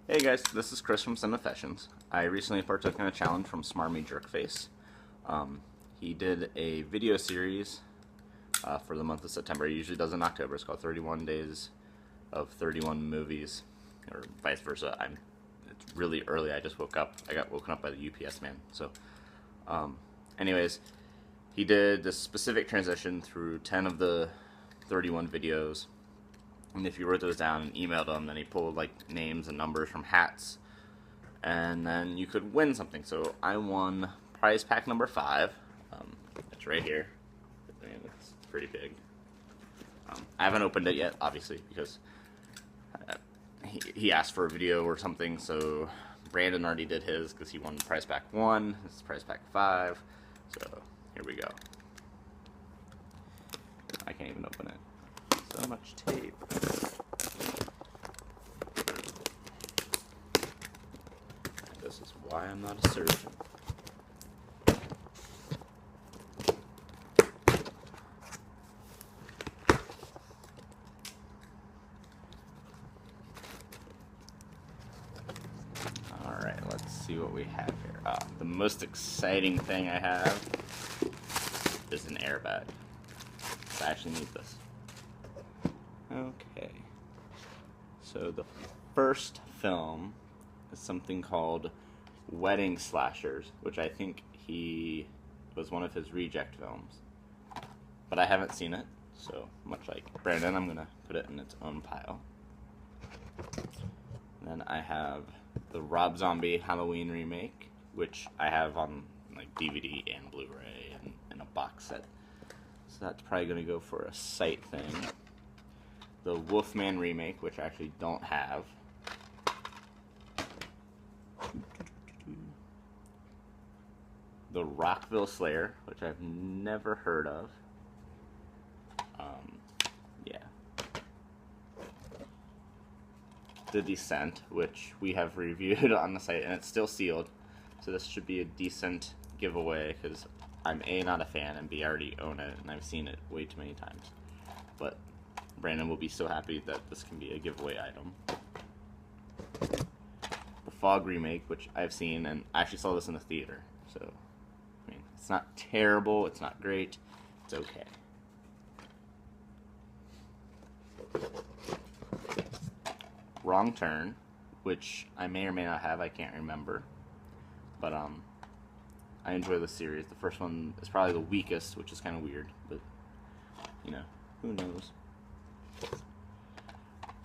Hey guys, this is Chris from Cinefessions. I recently partook in a challenge from Smarmy Jerkface. He did a video series for the month of September. He usually does in October. It's called 31 Days of 31 Movies, or vice versa. It's really early. I just woke up. I got woken up by the UPS man. Anyways, he did this specific transition through 10 of the 31 videos. And if you wrote those down and emailed them, then he pulled like names and numbers from hats, and then you could win something. So I won prize pack number 5. It's right here. I mean, it's pretty big. I haven't opened it yet, obviously, because he asked for a video or something. So Brandon already did his because he won prize pack 1. This is prize pack 5. So here we go. I can't even open it. So much tape. This is why I'm not a surgeon. Alright, let's see what we have here. The most exciting thing I have is an airbag. I actually need this. Okay. So the first film is something called Wedding Slashers, which I think he was one of his reject films. But I haven't seen it, so much like Brandon, I'm gonna put it in its own pile. Then I have the Rob Zombie Halloween remake, which I have on like DVD and Blu-ray and in a box set. So that's probably gonna go for a sight thing. The Wolfman remake, which I actually don't have. The Rockville Slayer, which I've never heard of. Yeah. The Descent, which we have reviewed on the site, and it's still sealed. So this should be a decent giveaway, because I'm A, not a fan, and B, I already own it, and I've seen it way too many times. But Brandon will be so happy that this can be a giveaway item. The Fog remake, which I've seen, and I actually saw this in the theater. So, I mean, it's not terrible, it's not great, it's okay. Wrong Turn, which I may or may not have, I can't remember. But, I enjoy the series. The first one is probably the weakest, which is kind of weird, but, you know, who knows.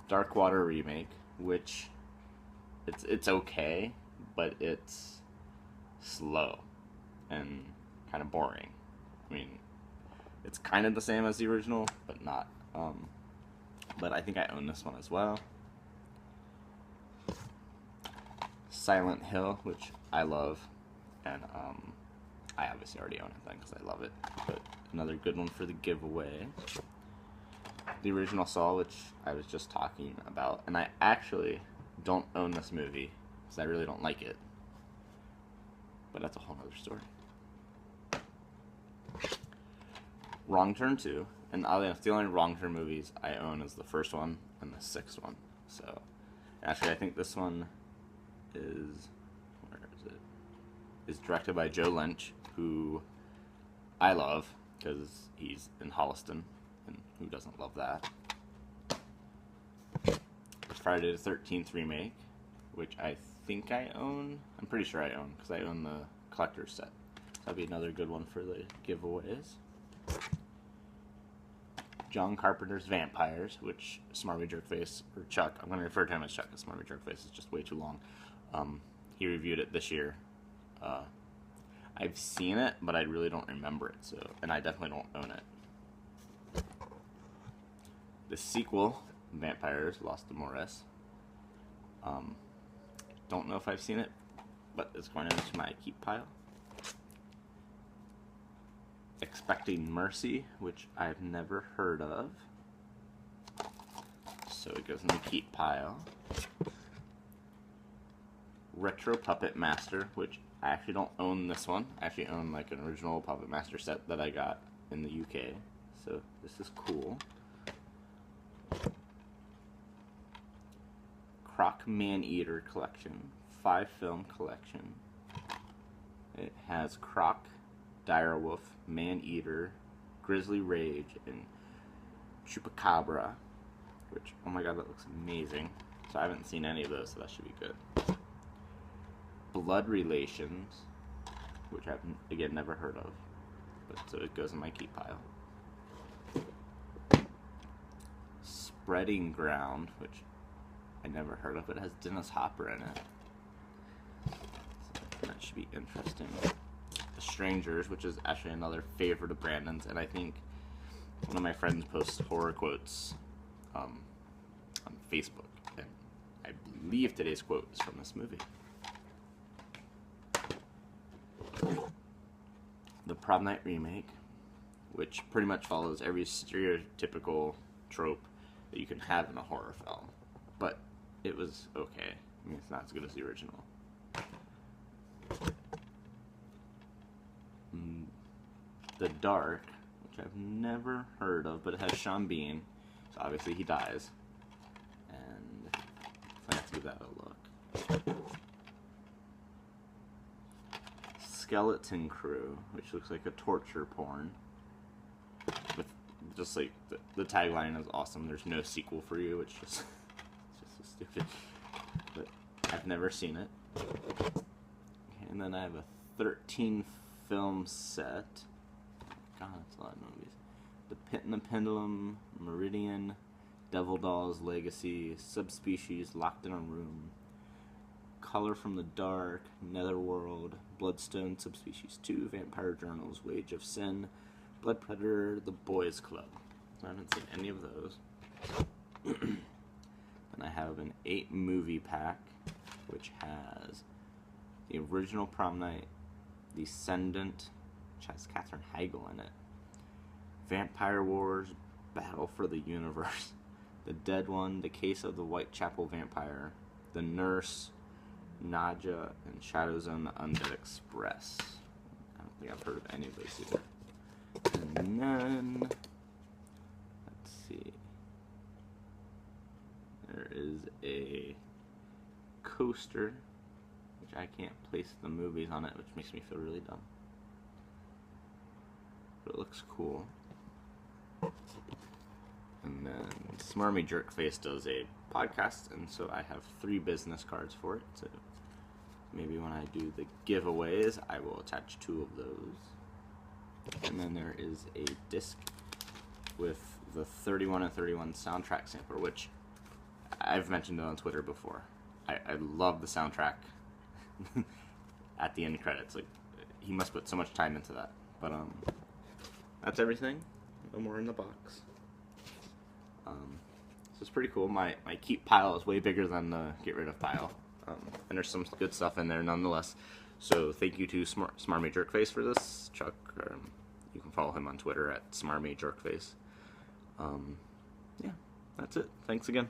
Dark Water remake, which it's okay, but it's slow and kind of boring. I mean, it's kind of the same as the original, but not. But I think I own this one as well. Silent Hill, which I love, and I obviously already own it then because I love it. But another good one for the giveaway. The original Saw, which I was just talking about, and I actually don't own this movie because I really don't like it, but that's a whole other story. Wrong Turn 2, and oddly enough, the only Wrong Turn movies I own is the first one and the sixth one. So actually I think this one is, where is it? Is directed by Joe Lynch, who I love because he's in Holliston. And who doesn't love that? Friday the 13th remake, which I think I own. I'm pretty sure I own, because I own the collector's set. So that'll be another good one for the giveaways. John Carpenter's Vampires, which Smarmy Jerkface, or Chuck, I'm going to refer to him as Chuck, because Smarmy Jerkface is just way too long. He reviewed it this year. I've seen it, but I really don't remember it, so, and I definitely don't own it. The sequel, Vampires Lost Amores. Don't know if I've seen it, but it's going into my keep pile. Expecting Mercy, which I've never heard of, so it goes in the keep pile. Retro Puppet Master, which I actually don't own this one. I actually own like an original Puppet Master set that I got in the UK, so this is cool. Croc Man-Eater collection, 5-film collection. It has Croc, Direwolf, Man-Eater, Grizzly Rage, and Chupacabra, which, oh my god, that looks amazing. So I haven't seen any of those, so that should be good. Blood Relations, which I've, again, never heard of, but so it goes in my keep pile. Spreading Ground, which I never heard of, but it has Dennis Hopper in it. So that should be interesting. The Strangers, which is actually another favorite of Brandon's, and I think one of my friends posts horror quotes on Facebook, and I believe today's quote is from this movie. The Prom Night remake, which pretty much follows every stereotypical trope that you can have in a horror film, but it was okay. I mean, it's not as good as the original. The Dark, which I've never heard of, but it has Sean Bean, so obviously he dies, and I have to give that a look. Skeleton Crew, which looks like a torture porn, with just like the tagline is awesome. There's no sequel for you, which is it's just so stupid. But I've never seen it. Okay, and then I have a 13-film set. God, that's a lot of movies. The Pit and the Pendulum, Meridian, Devil Dolls, Legacy, Subspecies, Locked in a Room, Color from the Dark, Netherworld, Bloodstone, Subspecies 2, Vampire Journals, Wage of Sin, Blood Predator, The Boys Club. I haven't seen any of those. And I have an 8-movie pack, which has the original Prom Night, Descendant, which has Katherine Heigl in it, Vampire Wars, Battle for the Universe, The Dead One, The Case of the Whitechapel Vampire, The Nurse, Nadja, and Shadow Zone: The Undead Express. I don't think I've heard of any of those either. And then, let's see, there is a coaster, which I can't place the movies on it, which makes me feel really dumb. But it looks cool. And then Smarmy Jerkface does a podcast, and so I have 3 business cards for it. So maybe when I do the giveaways, I will attach 2 of those. And then there is a disc with the 31 and 31 soundtrack sampler, which I've mentioned it on Twitter before. I love the soundtrack at the end credits. Like, he must put so much time into that. But that's everything. No more in the box. So it's pretty cool. My keep pile is way bigger than the get rid of pile. And there's some good stuff in there nonetheless. So thank you to Smarmy Jerkface for this, Chuck. You can follow him on Twitter at Smarmy Jerkface. Yeah, that's it. Thanks again.